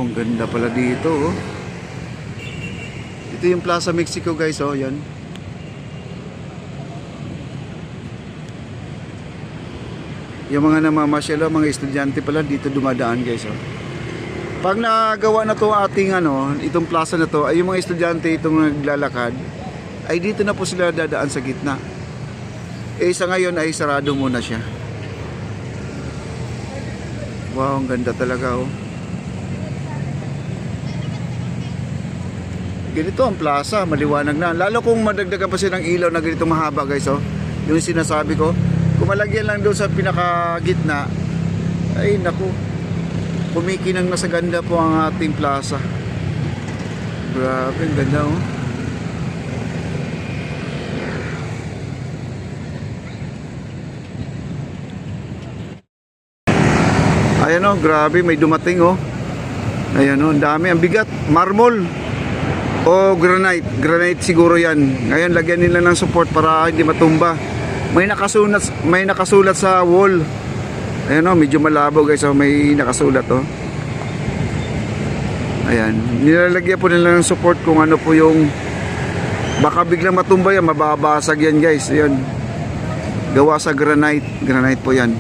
Wow, ang ganda pala dito, oh. Ito yung Plaza Mexico, guys, oh, yan. Yung mga namamasyal, mga estudyante pala dito dumadaan, guys, oh. Pag nagawa na to ating itong plaza na to, ay yung mga estudyante itong naglalakad, ay dito na po sila dadaan sa gitna. Eh sa ngayon ay sarado muna siya. Wow, ang ganda talaga, oh. Ganito ang plaza, maliwanag na. Lalo kung madagdagan pa siya ng ilaw na ganito mahaba, guys, oh. Yung sinasabi ko, kung malagyan lang doon sa pinakagitna, ay naku, kumikinang na sa ganda po ang ating plaza. Grabe, ang ganda, oh. Ayan, oh, grabe, may dumating, oh. Ayan, oh, ang dami, ang bigat. Marmol o granite. Granite siguro yan. Ngayon, lagyan nila ng support para hindi matumba. May nakasulat sa wall. Ayan, oh, medyo malabo, guys, oh, may nakasulat, oh. Ayan, nilalagyan po nila ng support kung ano po yung baka biglang matumba yan, mababasag yan, guys. Ayan, gawa sa granite. Granite po yan.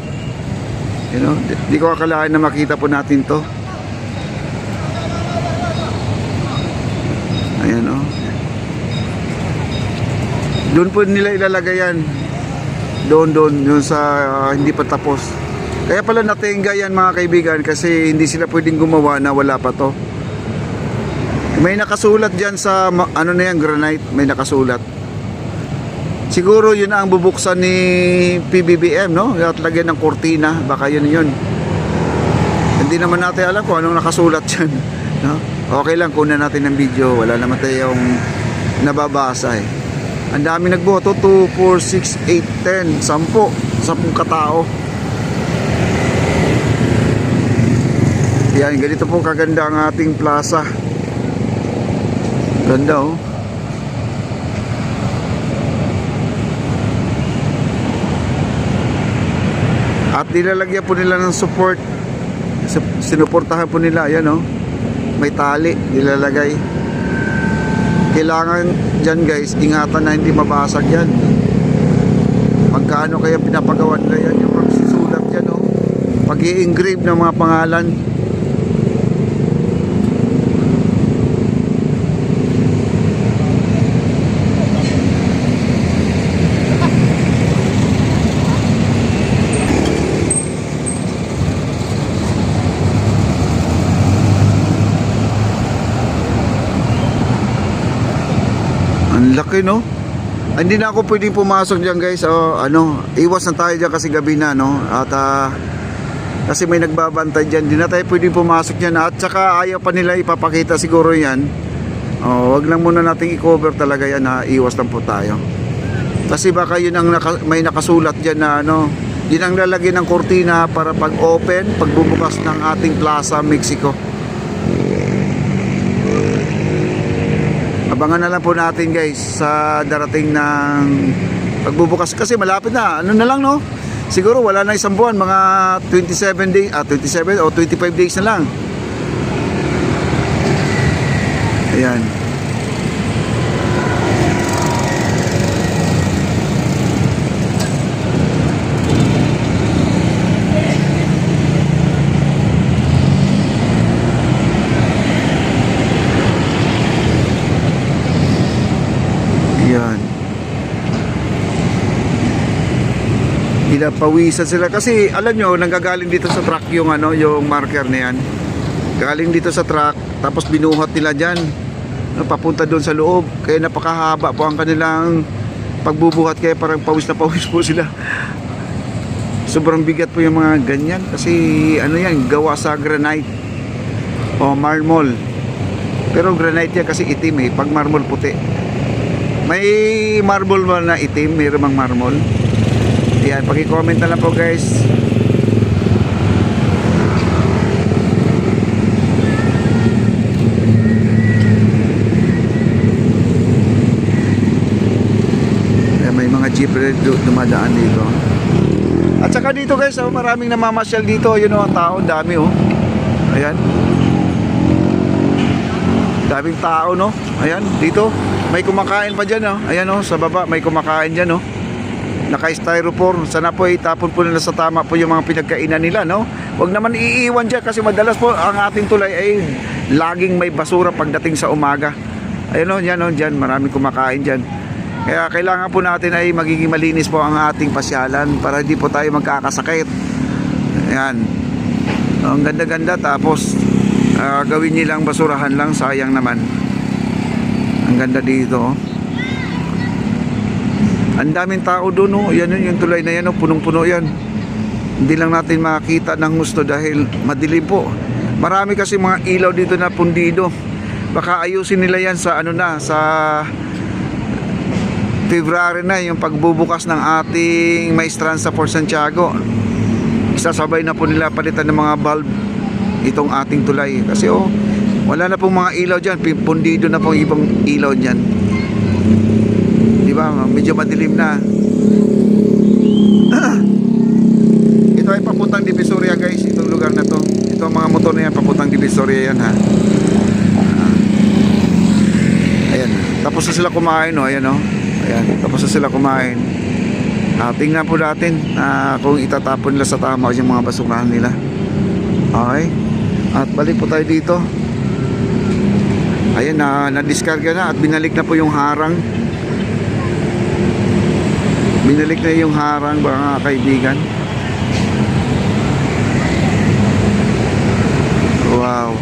You know, di ko akalain na makita po natin to. Ayan, oh. Doon po nila ilalagay yan. Doon sa hindi pa tapos. Kaya pala natingga yan, mga kaibigan, kasi hindi sila pwedeng gumawa na wala pa to. May nakasulat dyan sa ano na yan, granite, may nakasulat. Siguro yun ang bubuksan ni PBBM, no? At lagyan ng kurtina, baka yun. Hindi naman natin alam kung anong nakasulat dyan, no? Okay lang, kunan natin ng video, wala naman tayong nababasa, eh. Ang dami nagboto, 2, 4, 6, 8, 10, 10 katao. Yan, ganito po kaganda ang ating plaza. Ganda, oh. At nilalagyan po nila ng support. Sinuportahan po nila, ayan, oh. May tali nilalagay. Kailangan dyan, guys, ingatan na hindi mabasag yan. Magkano kaya pinapagawa nila yan, yung pagsusulat yan, oh. Pag-i-engrave ng mga pangalan. Ang laki, no? Hindi na ako pwedeng pumasok dyan, guys. Iwas na tayo dyan kasi gabi na, no? At kasi may nagbabantay dyan. Hindi na tayo pwedeng pumasok dyan. At saka ayaw pa nila ipapakita siguro yan. Wag lang muna nating i-cover talaga yan, ha? Iwas lang po tayo. Kasi baka yun ang may nakasulat dyan na yun ang lalagyan ng kurtina para pag-open, pagbubukas ng ating Plaza Mexico. Abangan na lang po natin, guys, sa darating ng pagbubukas kasi malapit na. Ano na lang, no? Siguro wala na isang buwan, mga 27 days, 27 o 25 days na lang. Ayan. Pinapawisan sila kasi alam nyo, nanggagaling dito sa truck yung yung marker na yan. Galing dito sa truck, tapos binuhat nila dyan, papunta doon sa loob. Kaya napakahaba po ang kanilang pagbubuhat, kaya parang pawis na pawis po sila. Sobrang bigat po yung mga ganyan kasi yan, gawa sa granite o marmol. Pero granite yan kasi itim, eh. Pag marmol puti. May marble ba na itim? Mayroon mang marmol. Yan, paki-comment na lang po, guys. Yan, may mga jeep dumadaan dito. At saka dito, guys, maraming namamasyal dito. Yun, ang tao, dami, oh. Ayan. Daming tao, no? Ayan, dito. May kumakain pa dyan, no? Ayan, no? Sa baba, may kumakain dyan, no? Naka-styrofoam. Sana po itapon po nila sa tama po yung mga pinagkainan nila, no? Huwag naman iiwan dyan kasi madalas po ang ating tulay ay laging may basura pagdating sa umaga. Ayan, no? Yan, no? Dyan, maraming kumakain dyan. Kaya kailangan po natin ay magiging malinis po ang ating pasyalan para hindi po tayo magkakasakit. Ayan. Ang ganda-ganda, tapos gawin nilang basurahan lang, sayang naman. Ang ganda dito, oh. Ang daming tao doon, oh. Yan yung tulay na yan, oh. Punong-puno yan. Hindi lang natin makita ng gusto dahil madilim po. Marami kasi mga ilaw dito na pundido. Baka ayusin nila yan sa ano na, sa February na, yung pagbubukas ng ating Maestranza for Santiago. Isasabay na po nila palitan ng mga bulb itong ating tulay. Kasi wala na pong mga ilaw dyan. Pundido na pong ibang ilaw dyan. Diba? Medyo madilim na. Ito ay papuntang Divisoria, guys. Itong lugar na to. Ito ang mga motor na yan, papuntang Divisoria yan, ha. Ayan. Tapos na sila kumain, oh. Ayan, oh. Ayan. Tapos na sila kumain. Tingnan po natin kung itatapon nila sa tama yung mga basurahan nila. Okay. At balik po tayo dito. Ayan, na-discarga na at binalik na po yung harang. Binalik na yung harang, mga kaibigan. Wow.